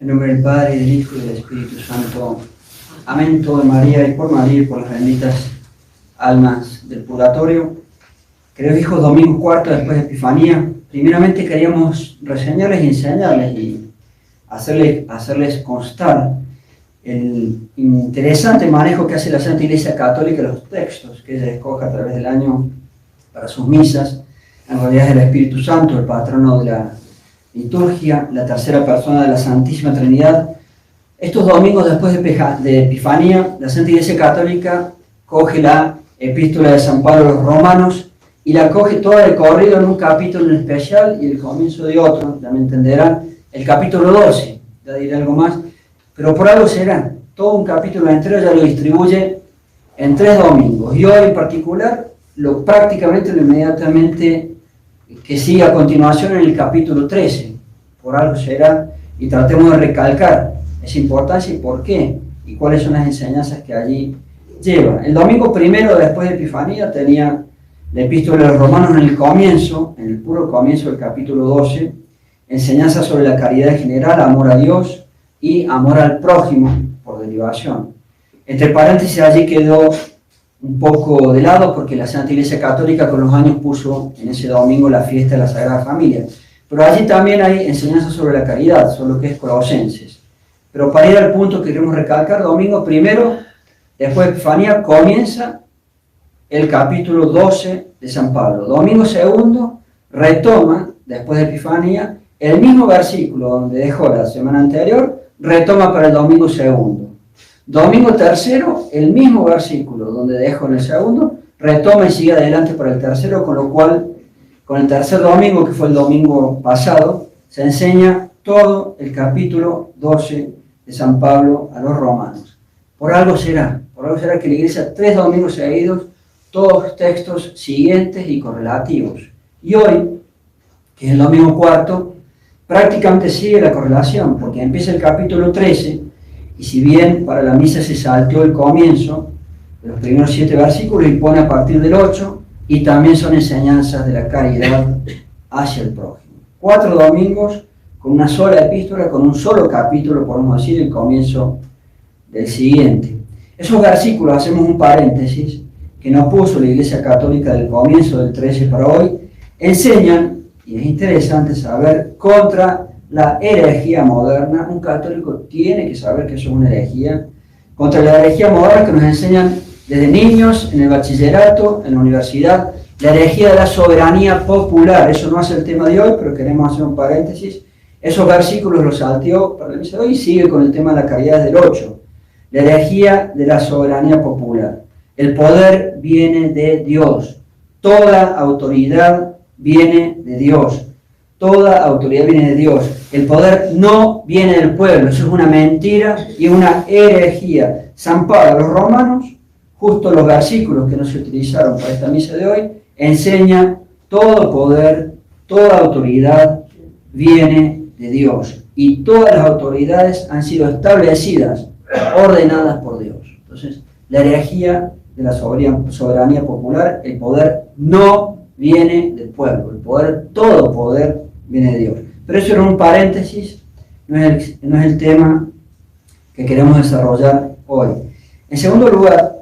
En nombre del Padre, del Hijo y del Espíritu Santo. Amén. Todo de María y por las benditas almas del purgatorio. Queridos hijos, domingo cuarto después de Epifanía. Primeramente queríamos reseñarles y enseñarles y hacerles constar el interesante manejo que hace la Santa Iglesia Católica de los textos que ella escoge a través del año para sus misas. En realidad es el Espíritu Santo, el patrono de la liturgia, la tercera persona de la Santísima Trinidad. Estos domingos después de Epifanía, la Santa Iglesia Católica coge la epístola de San Pablo a los Romanos y la coge toda de corrido en un capítulo en especial y el comienzo de otro, ya me entenderán, el capítulo 12, ya diré algo más, pero por algo será, todo un capítulo entero ya lo distribuye en 3 domingos, y hoy en particular, prácticamente lo inmediatamente que sigue a continuación en el capítulo 13, por algo será, y tratemos de recalcar esa importancia y por qué, y cuáles son las enseñanzas que allí lleva. El domingo primero después de Epifanía tenía la epístola de los Romanos en el comienzo, en el puro comienzo del capítulo 12, enseñanza sobre la caridad en general, amor a Dios y amor al prójimo por derivación. Entre paréntesis allí quedó un poco de lado porque la Santa Iglesia Católica con los años puso en ese domingo la fiesta de la Sagrada Familia. Pero allí también hay enseñanza sobre la caridad, sobre lo que es Colosenses. Pero para ir al punto queremos recalcar, domingo primero, después de Epifanía, comienza el capítulo 12 de San Pablo. Domingo segundo, retoma, después de Epifanía, el mismo versículo donde dejó la semana anterior, retoma para el domingo segundo. Domingo tercero, el mismo versículo donde dejó en el segundo, retoma y sigue adelante para el tercero, con lo cual, con el tercer domingo, que fue el domingo pasado, se enseña todo el capítulo 12 de San Pablo a los romanos. Por algo será que la Iglesia 3 domingos seguidos, todos textos siguientes y correlativos. Y hoy, que es el domingo cuarto, prácticamente sigue la correlación, porque empieza el capítulo 13, y si bien para la misa se salteó el comienzo de los primeros 7 versículos y pone a partir del 8, y también son enseñanzas de la caridad hacia el prójimo. 4 domingos con una sola epístola, con un solo capítulo, podemos decir, el comienzo del siguiente. Esos versículos, hacemos un paréntesis, que no puso la Iglesia Católica del comienzo del 13 para hoy, enseñan, y es interesante saber, contra la herejía moderna. Un católico tiene que saber que eso es una herejía, contra la herejía moderna que nos enseñan desde niños, en el bachillerato, en la universidad, la herejía de la soberanía popular. Eso no es el tema de hoy, pero queremos hacer un paréntesis. Esos versículos los salteó para la misa de hoy y sigue con el tema de la caridad desde el 8. La herejía de la soberanía popular. El poder viene de Dios. Toda autoridad viene de Dios. Toda autoridad viene de Dios. El poder no viene del pueblo. Eso es una mentira y una herejía. San Pablo a los romanos, justo los versículos que no se utilizaron para esta misa de hoy, enseña todo poder, toda autoridad viene de Dios. Y todas las autoridades han sido establecidas, ordenadas por Dios. Entonces, la herejía de la soberanía popular, el poder no viene del pueblo, todo poder viene de Dios. Pero eso era un paréntesis, no es el tema que queremos desarrollar hoy. En segundo lugar,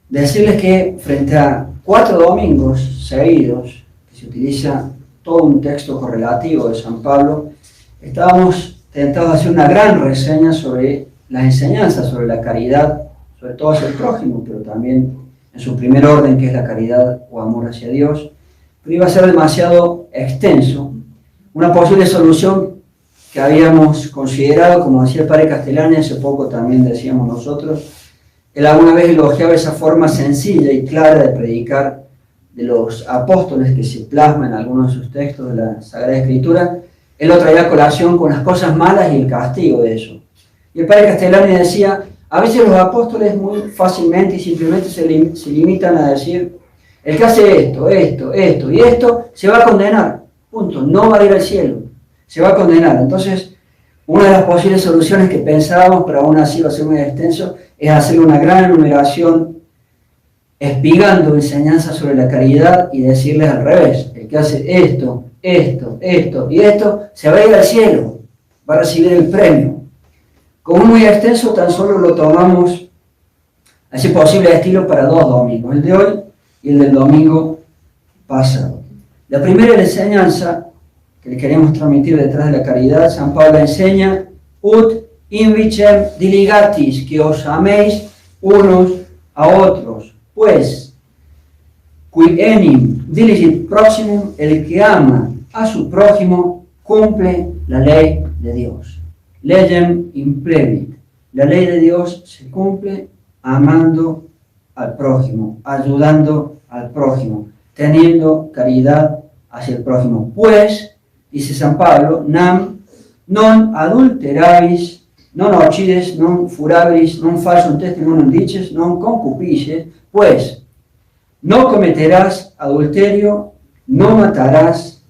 decirles que frente a 4 domingos seguidos, que se utiliza todo un texto correlativo de San Pablo, estábamos tentados a hacer una gran reseña sobre las enseñanzas sobre la caridad, sobre todo hacia el prójimo, pero también en su primer orden, que es la caridad o amor hacia Dios. Pero iba a ser demasiado extenso. Una posible solución que habíamos considerado, como decía el padre Castellani, hace poco también decíamos nosotros, él alguna vez elogiaba esa forma sencilla y clara de predicar de los apóstoles que se plasma en algunos de sus textos de la Sagrada Escritura. Él lo traía a colación con las cosas malas y el castigo de eso. Y el padre Castellani decía, a veces los apóstoles muy fácilmente y simplemente se limitan a decir, el que hace esto y esto, se va a condenar, punto, no va a ir al cielo, se va a condenar. Entonces, una de las posibles soluciones que pensábamos, pero aún así va a ser muy extenso, es hacer una gran enumeración, espigando enseñanzas sobre la caridad y decirles al revés, el que hace esto y esto, se va a ir al cielo. va a recibir el premio. Como es muy extenso, tan solo lo tomamos a ese posible estilo para 2 domingos, el de hoy y el del domingo pasado. La primera enseñanza que le queremos transmitir detrás de la caridad, San Pablo enseña: ut invicem diligatis, que os améis unos a otros, pues qui enim diligit proximum, el que ama a su prójimo cumple la ley de Dios. Legem implevit, la ley de Dios se cumple amando al prójimo, ayudando al prójimo, teniendo caridad hacia el prójimo. Pues, dice San Pablo, nam non adulterabis, non occides, non furabis, non falsum testimonium dices, non concupisces, pues no cometerás adulterio, no matarás,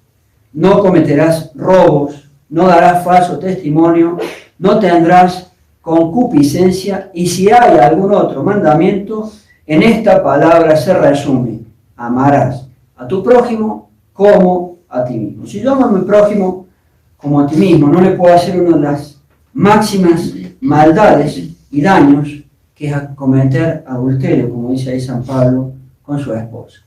no cometerás robos, no darás falso testimonio, no tendrás concupiscencia, y si hay algún otro mandamiento, en esta palabra se resume: amarás a tu prójimo como a ti mismo. Si yo amo a mi prójimo como a ti mismo, no le puedo hacer una de las máximas maldades y daños, que es a cometer adulterio, como dice ahí San Pablo, con su esposa.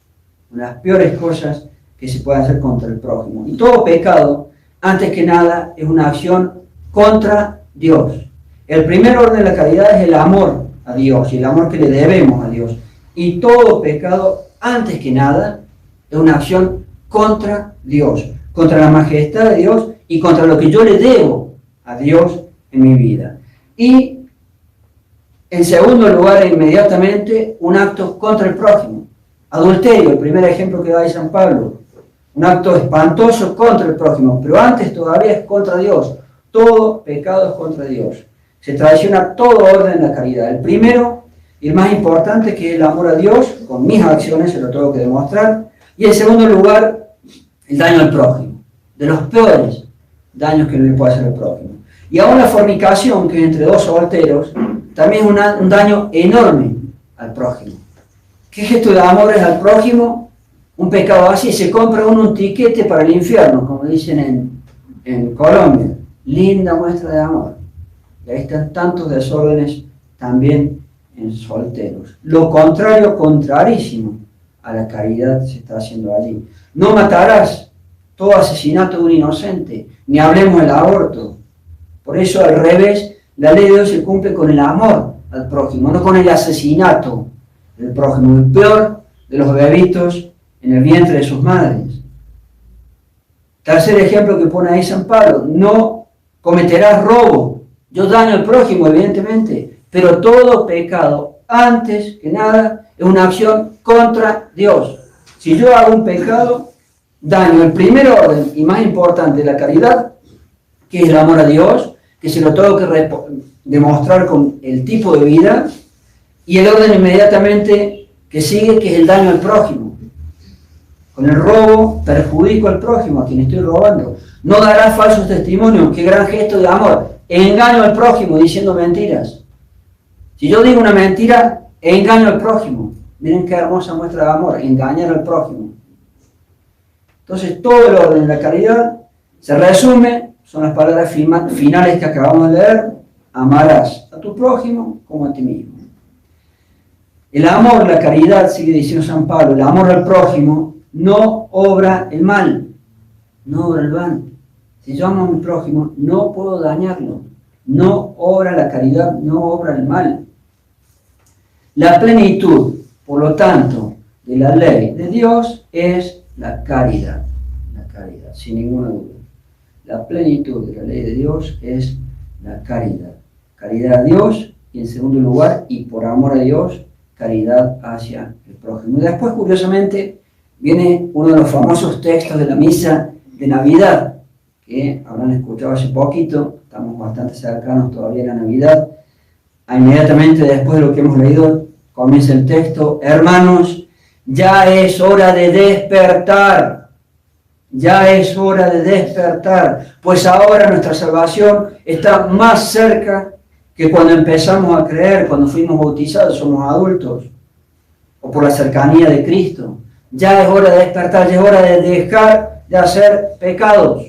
Una de las peores cosas que se puede hacer contra el prójimo. Y todo pecado, antes que nada, es una acción contra Dios. El primer orden de la caridad es el amor a Dios y el amor que le debemos a Dios. Y todo pecado, antes que nada, es una acción contra Dios, contra la majestad de Dios y contra lo que yo le debo a Dios en mi vida. Y en segundo lugar, inmediatamente, un acto contra el prójimo. Adulterio, el primer ejemplo que da ahí San Pablo. Un acto espantoso contra el prójimo, pero antes todavía es contra Dios. Todo pecado es contra Dios. Se traiciona todo orden en la caridad. El primero y el más importante, que es el amor a Dios, con mis acciones se lo tengo que demostrar. Y en segundo lugar, el daño al prójimo. De los peores daños que le puede hacer al prójimo. Y aún la fornicación, que es entre 2 solteros, también es un daño enorme al prójimo. ¿Qué gesto de amor es al prójimo? Un pecado así: se compra uno un tiquete para el infierno, como dicen en Colombia. Linda muestra de amor. Y ahí están tantos desórdenes también en solteros. Lo contrario, contrarísimo a la caridad se está haciendo allí. No matarás, todo asesinato de un inocente, ni hablemos del aborto. Por eso, al revés, la ley de Dios se cumple con el amor al prójimo, no con el asesinato del prójimo, el peor de los bebitos en el vientre de sus madres. Tercer ejemplo que pone ahí San Pablo: no cometerás robo. Yo daño al prójimo, evidentemente, pero todo pecado, antes que nada, es una acción contra Dios. Si yo hago un pecado, daño el primer orden y más importante de la caridad, que es el amor a Dios, que se lo tengo que demostrar con el tipo de vida, y el orden inmediatamente que sigue, que es el daño al prójimo. Con el robo perjudico al prójimo, a quien estoy robando. No darás falsos testimonios, qué gran gesto de amor. Engaño al prójimo diciendo mentiras. Si yo digo una mentira, engaño al prójimo. Miren qué hermosa muestra de amor, engañar al prójimo. Entonces, todo el orden de la caridad se resume, son las palabras finales que acabamos de leer: amarás a tu prójimo como a ti mismo. El amor, la caridad, sigue diciendo San Pablo, el amor al prójimo no obra el mal, no obra el mal. Si yo amo a mi prójimo, no puedo dañarlo. No obra la caridad, no obra el mal. La plenitud, por lo tanto, de la ley de Dios es la caridad. La caridad, sin ninguna duda. La plenitud de la ley de Dios es la caridad. Caridad a Dios y, en segundo lugar, y por amor a Dios, caridad hacia el prójimo. Y después, curiosamente, viene uno de los famosos textos de la misa de Navidad, que habrán escuchado hace poquito. Estamos bastante cercanos todavía a la Navidad. Inmediatamente después de lo que hemos leído, comienza el texto: hermanos, ya es hora de despertar. Ya es hora de despertar, pues ahora nuestra salvación está más cerca que cuando empezamos a creer, cuando fuimos bautizados, somos adultos, o por la cercanía de Cristo. Ya es hora de despertar, ya es hora de dejar de hacer pecados.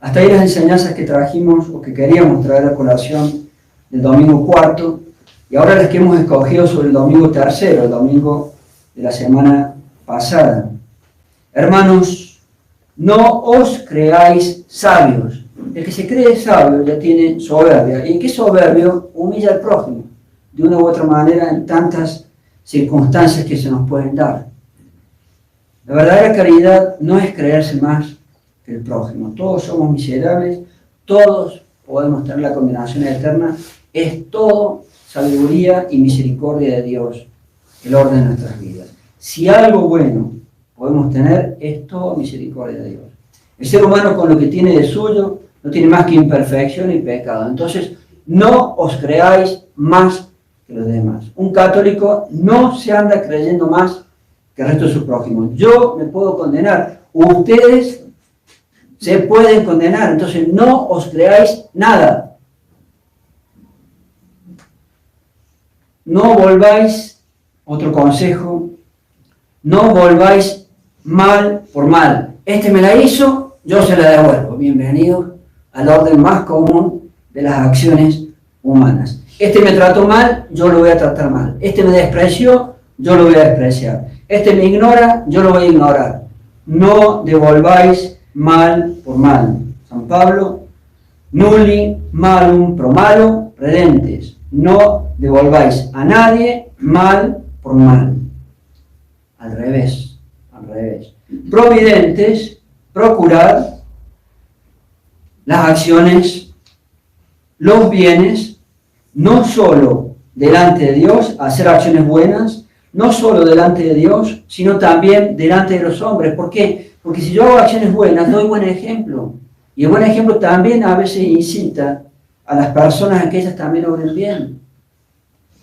Hasta ahí las enseñanzas que trajimos o que queríamos traer a colación del domingo cuarto, y ahora las que hemos escogido sobre el domingo tercero, el domingo de la semana pasada. Hermanos, no os creáis sabios. El que se cree sabio ya tiene soberbia. ¿Y qué soberbio? Humilla al prójimo, de una u otra manera, en tantas circunstancias que se nos pueden dar. La verdadera caridad no es creerse más que el prójimo. Todos somos miserables, todos podemos tener la condenación eterna. Es todo sabiduría y misericordia de Dios el orden de nuestras vidas. Si algo bueno podemos tener, es todo misericordia de Dios. El ser humano, con lo que tiene de suyo, no tiene más que imperfección y pecado. Entonces, no os creáis más que los demás. Un católico no se anda creyendo más que el resto de sus prójimos. Yo me puedo condenar, ustedes se pueden condenar, entonces no os creáis nada. No volváis, otro consejo, no volváis mal por mal. Este me la hizo, yo se la devuelvo. Bienvenido al orden más común de las acciones humanas. Este me trató mal, yo lo voy a tratar mal. Este me despreció, yo lo voy a despreciar. Este me ignora, yo lo voy a ignorar. No devolváis mal por mal. San Pablo, nulli malum pro malo redentes. No devolváis a nadie mal por mal. Al revés, al revés. Providentes, procurad las acciones, los bienes, no solo delante de Dios, hacer acciones buenas, no solo delante de Dios, sino también delante de los hombres. ¿Por qué? Porque si yo hago acciones buenas, doy buen ejemplo. Y el buen ejemplo también a veces incita a las personas a que ellas también obren bien.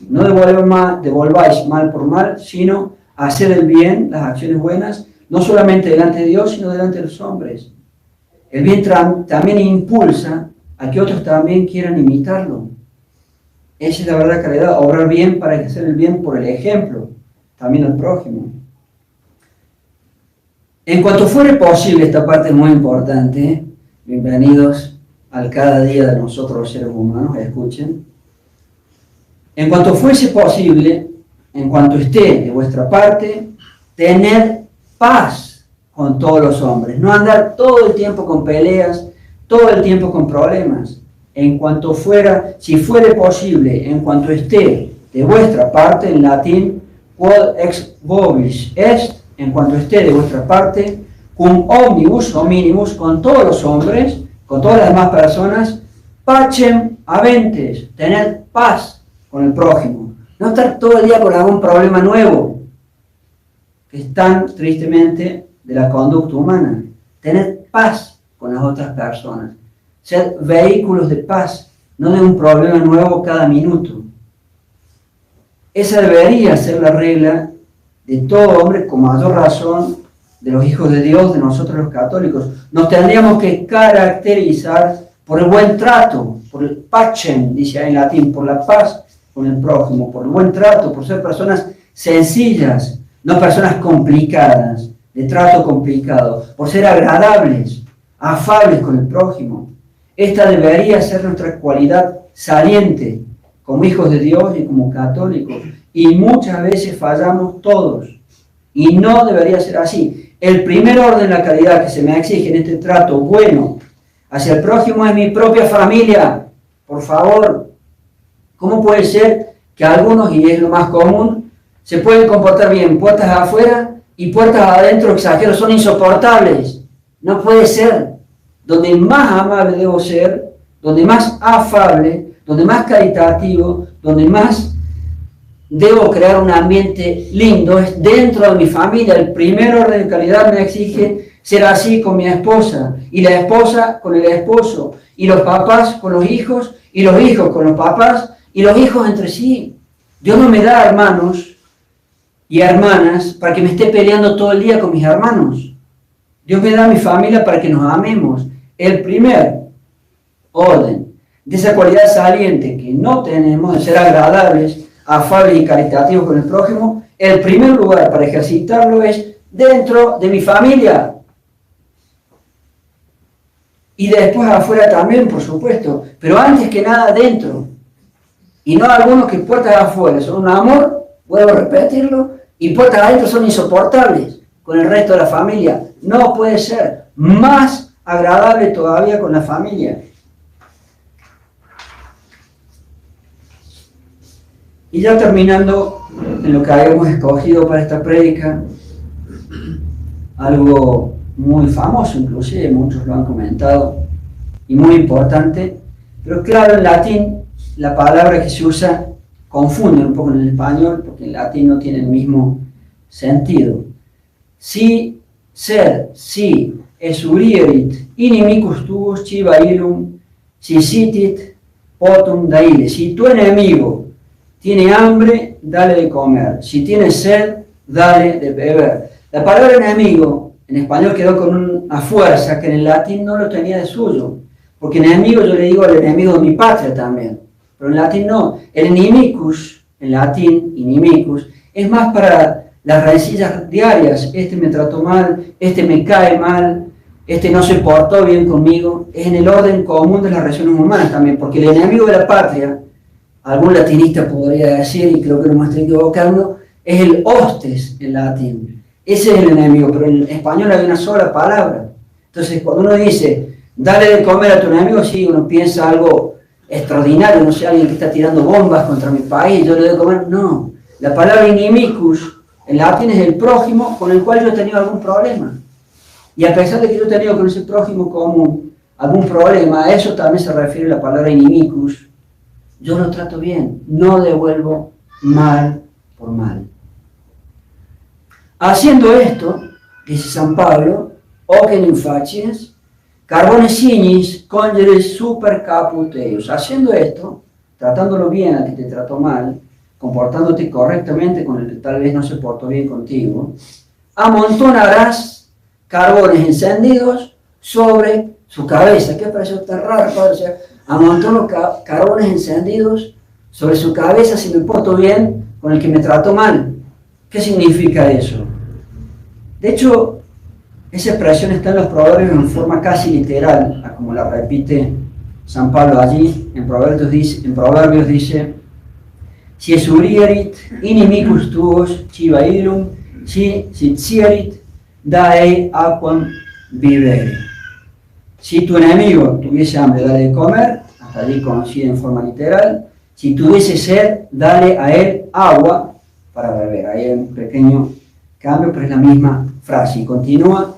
No devolváis mal por mal, sino hacer el bien, las acciones buenas, no solamente delante de Dios, sino delante de los hombres. El bien también impulsa a que otros también quieran imitarlo. Esa es la verdadera caridad, obrar bien para hacer el bien por el ejemplo, también al prójimo. En cuanto fuere posible, esta parte es muy importante, bienvenidos al cada día de nosotros los seres humanos, escuchen. En cuanto fuese posible, en cuanto esté de vuestra parte, tener paz con todos los hombres, no andar todo el tiempo con peleas, todo el tiempo con problemas. En cuanto fuera, si fuere posible, en cuanto esté de vuestra parte, en latín, quod ex vobis est, en cuanto esté de vuestra parte, cum omnibus o minimus, con todos los hombres, con todas las demás personas, pacem aventes, tener paz con el prójimo. No estar todo el día con algún problema nuevo, que es tan tristemente de la conducta humana. Tener paz con las otras personas. Ser vehículos de paz, no de un problema nuevo cada minuto. Esa debería ser la regla de todo hombre, con mayor razón de los hijos de Dios, de nosotros los católicos. Nos tendríamos que caracterizar por el buen trato, por el pacem, dice ahí en latín, por la paz con el prójimo, por el buen trato, por ser personas sencillas, no personas complicadas, de trato complicado, por ser agradables, afables con el prójimo. Esta debería ser nuestra cualidad saliente como hijos de Dios y como católicos. Y muchas veces fallamos todos. Y no debería ser así. El primer orden de la caridad que se me exige en este trato bueno hacia el prójimo es mi propia familia. Por favor, ¿cómo puede ser que algunos, y es lo más común, se pueden comportar bien puertas afuera y puertas adentro exageros? Son insoportables. No puede ser. Donde más amable debo ser, donde más afable, donde más caritativo, donde más debo crear un ambiente lindo, es dentro de mi familia. El primer orden de calidad me exige ser así con mi esposa, y la esposa con el esposo, y los papás con los hijos, y los hijos con los papás, y los hijos entre sí. Dios no me da hermanos y hermanas para que me esté peleando todo el día con mis hermanos. Dios me da a mi familia para que nos amemos. El primer orden de esa cualidad saliente que no tenemos, de ser agradables, afables y caritativos con el prójimo, el primer lugar para ejercitarlo es dentro de mi familia. y después afuera también, por supuesto, pero antes que nada dentro. Y no algunos que puertas afuera son un amor, vuelvo a repetirlo, y puertas adentro son insoportables con el resto de la familia. No puede ser más agradable todavía con la familia. Y ya terminando en lo que habíamos escogido para esta prédica, algo muy famoso, inclusive muchos lo han comentado, y muy importante, pero claro, en latín la palabra que se usa confunde un poco en el español, porque en latín no tiene el mismo sentido. Si esurierit inimicus tuus chiva illum, si sitit potum daile. Si tu enemigo tiene hambre, dale de comer. Si tiene sed, dale de beber. La palabra enemigo en español quedó con una fuerza que en el latín no lo tenía de suyo. Porque enemigo yo le digo al enemigo de mi patria también. Pero en latín no. El inimicus, en latín, inimicus, es más para las rencillas diarias. Este me trató mal, este me cae mal, este no se portó bien conmigo. Es en el orden común de las relaciones humanas también. Porque el enemigo de la patria, algún latinista podría decir, y creo que no me estoy equivocando, es el hostes en latín. Ese es el enemigo, pero en español hay una sola palabra. Entonces, cuando uno dice, dale de comer a tu enemigo, sí, uno piensa algo extraordinario, no sé, alguien que está tirando bombas contra mi país, yo le doy de comer. No, la palabra inimicus en latín es el prójimo con el cual yo he tenido algún problema. Y a pesar de que yo he tenido con ese prójimo común algún problema, a eso también se refiere la palabra inimicus. Yo lo trato bien, no devuelvo mal por mal. Haciendo esto, dice San Pablo, ocen infacies, carbones signis, congeres super caput eius. Haciendo esto, tratándolo bien al que te trató mal, comportándote correctamente con el que tal vez no se portó bien contigo, amontonarás carbones encendidos sobre su cabeza. ¿Qué pareció tan raro, padre? O sea, amontono carbones encendidos sobre su cabeza si me porto bien con el que me trató mal. ¿Qué significa eso? De hecho, esa expresión está en los Proverbios en forma casi literal, como la repite San Pablo allí. En Proverbios dice, si esurierit inimicus tuos chiva illum, si sitierit dae aquam vivere. Si tu enemigo tuviese hambre, dale de comer, hasta allí conocida en forma literal. Si tuviese sed, dale a él agua para beber. Ahí hay un pequeño cambio, pero es la misma frase. Y continúa,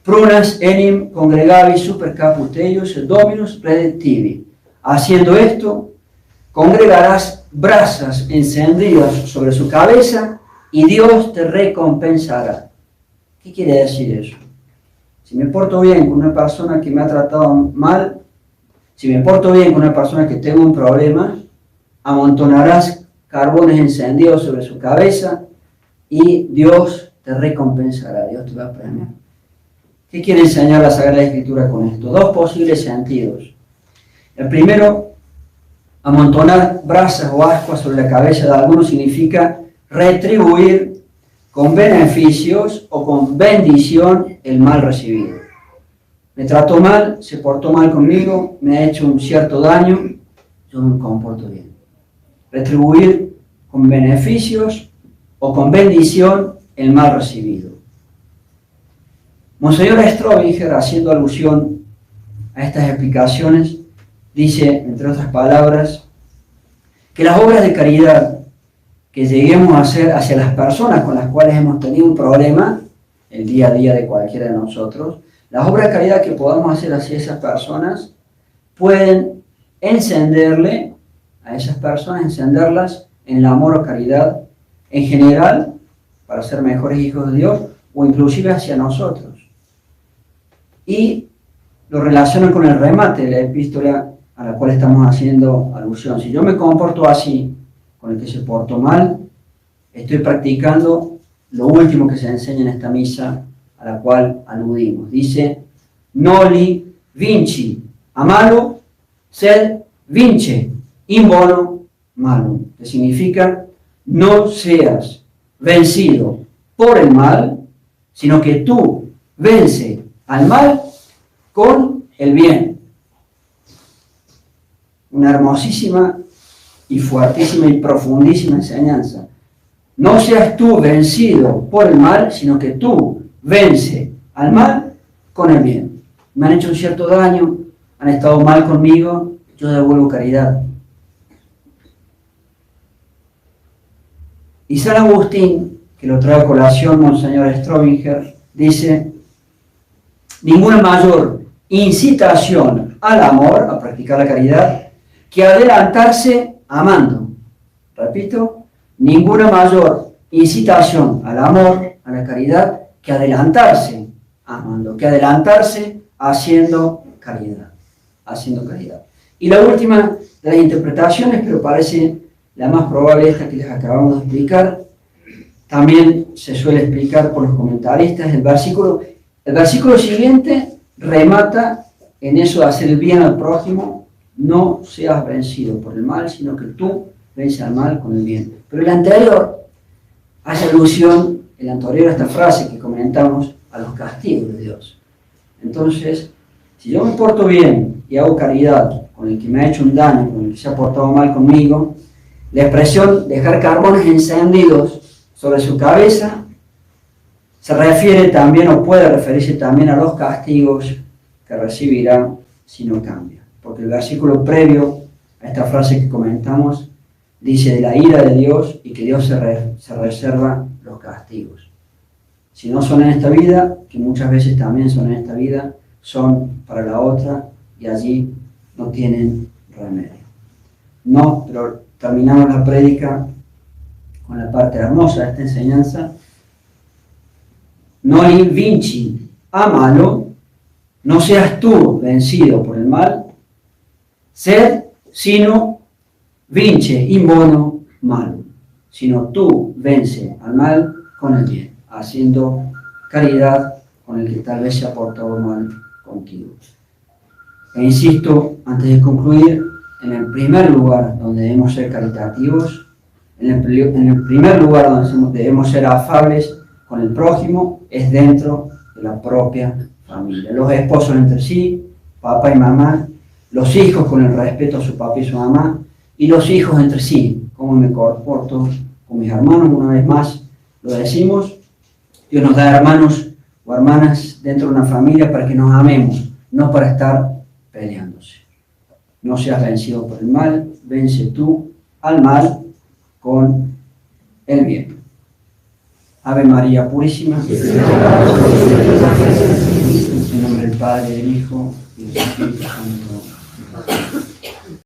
prunas enim congregavi super caput eius dominus redentivi. Haciendo esto, congregarás brasas encendidas sobre su cabeza y Dios te recompensará. ¿Qué quiere decir eso? Si me porto bien con una persona que me ha tratado mal, si me porto bien con una persona que tengo un problema, amontonarás carbones encendidos sobre su cabeza y Dios te recompensará, Dios te va a premiar. ¿Qué quiere enseñar la Sagrada Escritura con esto? Dos posibles sentidos. El primero, amontonar brasas o ascuas sobre la cabeza de algunos significa retribuir con beneficios o con bendición el mal recibido. Me trató mal, se portó mal conmigo, me ha hecho un cierto daño, yo me comporto bien. Retribuir con beneficios o con bendición el mal recibido. Monseñor Strobinger, haciendo alusión a estas explicaciones, dice, entre otras palabras, que las obras de caridad que lleguemos a hacer hacia las personas con las cuales hemos tenido un problema, el día a día de cualquiera de nosotros, las obras de caridad que podamos hacer hacia esas personas pueden encenderle a esas personas, encenderlas en el amor o caridad en general, para ser mejores hijos de Dios, o inclusive hacia nosotros. Y lo relacionan con el remate de la epístola a la cual estamos haciendo alusión. Si yo me comporto así con el que se portó mal, estoy practicando lo último que se enseña en esta misa a la cual aludimos. Dice, noli vinci a malo, sed vince in bono malum, que significa no seas vencido por el mal, sino que tú vence al mal con el bien. Una hermosísima y fuertísima y profundísima enseñanza. No seas tú vencido por el mal, sino que tú vence al mal con el bien. Me han hecho un cierto daño, han estado mal conmigo, yo devuelvo caridad. Y San Agustín, que lo trae a colación Monseñor Strobinger, dice: ninguna mayor incitación al amor, a practicar la caridad, que adelantarse amando. Repito, ninguna mayor incitación al amor, a la caridad, que adelantarse amando, que adelantarse haciendo caridad. Haciendo caridad. Y la última de las interpretaciones, pero parece la más probable, esta que les acabamos de explicar, también se suele explicar por los comentaristas. El versículo siguiente remata en eso de hacer el bien al prójimo: no seas vencido por el mal, sino que tú vences al mal con el bien. Pero el anterior hace alusión, el anterior a esta frase que comentamos, a los castigos de Dios. Entonces, si yo me porto bien y hago caridad con el que me ha hecho un daño, con el que se ha portado mal conmigo, la expresión dejar carbones encendidos sobre su cabeza se refiere también, o puede referirse también, a los castigos que recibirá si no cambia. Porque el versículo previo a esta frase que comentamos dice de la ira de Dios y que Dios se reserva los castigos. Si no son en esta vida, que muchas veces también son en esta vida, son para la otra y allí no tienen remedio. No, pero terminamos la prédica con la parte hermosa de esta enseñanza. No vinci a malo, no seas tú vencido por el mal, sed sino vince in bono malo, sino tú vence al mal con el bien, haciendo caridad con el que tal vez se ha portado mal contigo. E insisto, antes de concluir, en el primer lugar donde debemos ser caritativos, en el primer lugar donde debemos ser afables con el prójimo, es dentro de la propia familia. Los esposos entre sí, papá y mamá, los hijos con el respeto a su papá y su mamá, y los hijos entre sí, cómo me comporto con mis hermanos. Una vez más lo decimos, Dios nos da hermanos o hermanas dentro de una familia para que nos amemos, no para estar peleándose. No seas vencido por el mal, vence tú al mal con el bien. Ave María Purísima. En nombre del Padre, del Hijo y del Espíritu Santo.